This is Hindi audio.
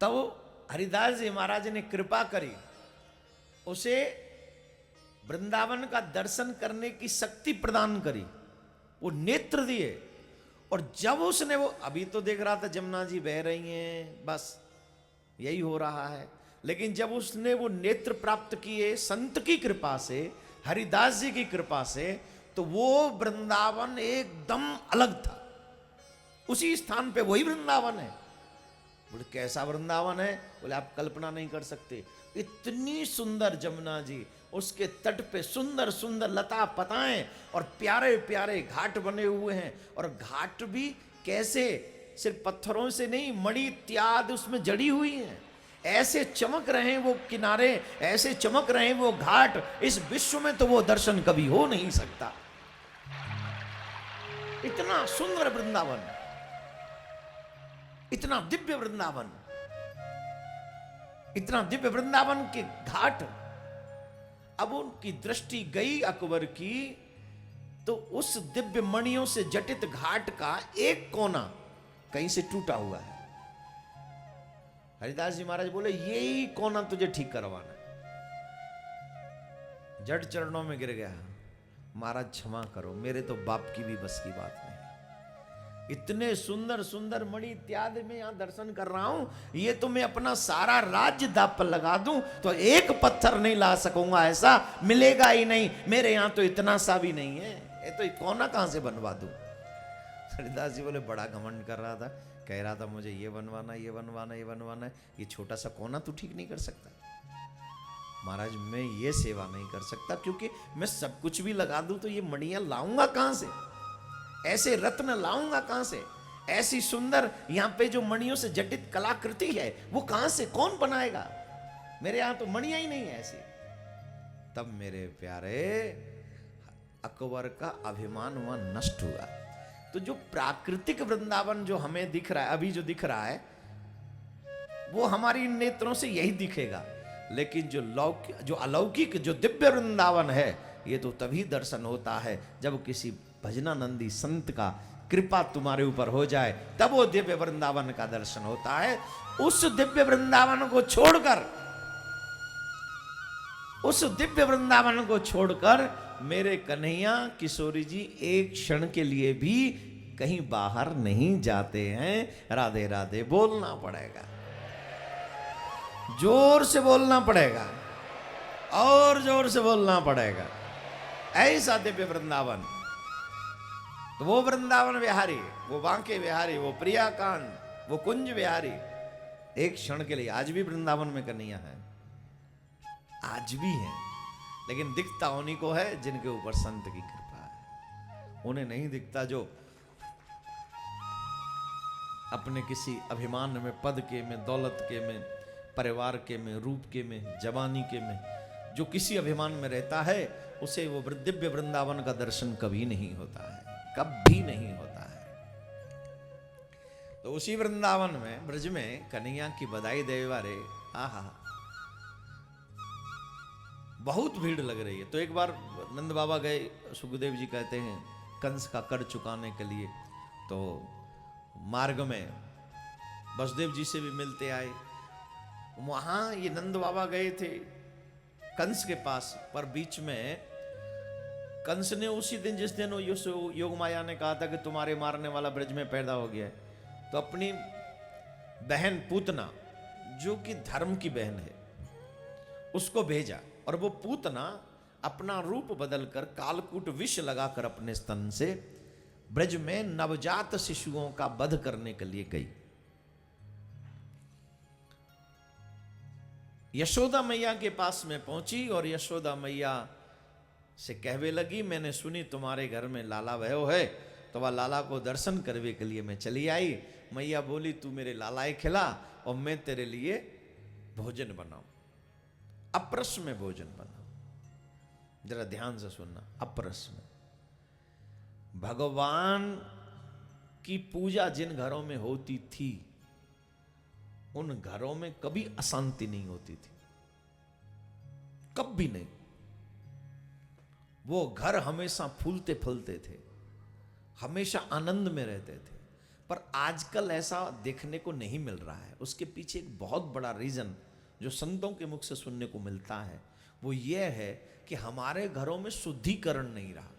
तब हरिदास जी महाराज ने कृपा करी, उसे वृंदावन का दर्शन करने की शक्ति प्रदान करी, वो नेत्र दिए। और जब उसने वो, अभी तो देख रहा था जमुना जी बह रही हैं, बस यही हो रहा है, लेकिन जब उसने वो नेत्र प्राप्त किए संत की कृपा से, हरिदास जी की कृपा से, तो वो वृंदावन एकदम अलग था। उसी स्थान पे वही वृंदावन है। बोले कैसा वृंदावन है? बोले आप कल्पना नहीं कर सकते, इतनी सुंदर जमुना जी, उसके तट पे सुंदर सुंदर लता पताएं और प्यारे प्यारे घाट बने हुए हैं। और घाट भी कैसे, सिर्फ पत्थरों से नहीं, मणि इत्यादि उसमें जड़ी हुई हैं। ऐसे चमक रहे हैं वो किनारे, ऐसे चमक रहे हैं वो घाट, इस विश्व में तो वो दर्शन कभी हो नहीं सकता। इतना सुंदर वृंदावन, इतना दिव्य वृंदावन, इतना दिव्य वृंदावन के घाट। अब उनकी दृष्टि गई अकबर की, तो उस दिव्य मणियों से जटित घाट का एक कोना कहीं से टूटा हुआ है। हरिदास जी महाराज बोले यही कोना तुझे ठीक करवाना। जट चरणों में गिर गया, महाराज क्षमा करो, मेरे तो बाप की भी बस की बात नहीं। इतने सुंदर सुंदर मणि इत्यादि में यहां दर्शन कर रहा हूं, ये तो मैं अपना सारा राज्य दाप पर लगा दूं तो एक पत्थर नहीं ला सकूंगा, ऐसा मिलेगा ही नहीं। मेरे यहां तो इतना सा भी नहीं है, ये तो कोना कहां से बनवा दूं? हरिदास जी बोले बड़ा घमंड कर रहा था, कह रहा था मुझे ये बनवाना, ये बनवाना, ये बनवाना है, ये छोटा सा कोना तू ठीक नहीं कर सकता? महाराज मैं ये सेवा नहीं कर सकता, क्योंकि मैं सब कुछ भी लगा दूं तो ये मणियां लाऊंगा कहां से? ऐसे रत्न लाऊंगा कहां से? ऐसी सुंदर यहां पे जो मणियों से जटित कलाकृति है वो कहां से, कौन बनाएगा? मेरे यहां तो मणियां ही नहीं है ऐसी। तब मेरे प्यारे अकबर का अभिमान हुआ, नष्ट हुआ। तो जो प्राकृतिक वृंदावन जो हमें दिख रहा है, अभी जो दिख रहा है, वो हमारी नेत्रों से यही दिखेगा, लेकिन जो अलौकिक, जो दिव्य वृंदावन है, ये तो तभी दर्शन होता है जब किसी भजनानंदी संत का कृपा तुम्हारे ऊपर हो जाए, तब वो दिव्य वृंदावन का दर्शन होता है। उस दिव्य वृंदावन को छोड़कर, उस दिव्य वृंदावन को छोड़कर मेरे कन्हैया किशोरी जी एक क्षण के लिए भी कहीं बाहर नहीं जाते हैं। राधे राधे बोलना पड़ेगा, जोर से बोलना पड़ेगा, और जोर से बोलना पड़ेगा। ऐसा दिव्य वृंदावन, तो वो वृंदावन बिहारी, वो बांके बिहारी, वो प्रियाकांत, वो कुंज बिहारी, एक क्षण के लिए आज भी वृंदावन में कन्हैया है, आज भी है, लेकिन दिखता उन्हीं को है जिनके ऊपर संत की कृपा है। उन्हें नहीं दिखता जो अपने किसी अभिमान में, पद के में, दौलत के में, परिवार के में, रूप के में, जवानी के में, जो किसी अभिमान में रहता है, उसे वो दिव्य वृंदावन का दर्शन कभी नहीं होता है, कभी नहीं होता है। तो उसी वृंदावन में, ब्रज में कन्हैया की बधाई देवे वाले, आहा बहुत भीड़ लग रही है। तो एक बार नंद बाबा गए, सुखदेव जी कहते हैं कंस का कर चुकाने के लिए, तो मार्ग में वसुदेव जी से भी मिलते आए। वहां ये नंद बाबा गए थे कंस के पास, पर बीच में कंस ने उसी दिन, जिस दिन योग माया ने कहा था कि तुम्हारे मारने वाला ब्रज में पैदा हो गया है, तो अपनी बहन पूतना, जो कि धर्म की बहन है, उसको भेजा। और वो पूतना अपना रूप बदलकर कालकूट विष लगाकर अपने स्तन से ब्रज में नवजात शिशुओं का वध करने के लिए गई। यशोदा मैया के पास में पहुंची और यशोदा मैया से कहवे लगी, मैंने सुनी तुम्हारे घर में लाला भयो है, तो वह लाला को दर्शन करने के लिए मैं चली आई। मैया बोली तू मेरे लालाए खिला और मैं तेरे लिए भोजन बनाऊं, अपरस में भोजन बनाऊं। जरा ध्यान से सुनना, अपरस में। भगवान की पूजा जिन घरों में होती थी, उन घरों में कभी अशांति नहीं होती थी, कभी नहीं। वो घर हमेशा फूलते फलते थे, हमेशा आनंद में रहते थे। पर आजकल ऐसा देखने को नहीं मिल रहा है। उसके पीछे एक बहुत बड़ा रीजन जो संतों के मुख से सुनने को मिलता है वो ये है कि हमारे घरों में शुद्धिकरण नहीं रहा।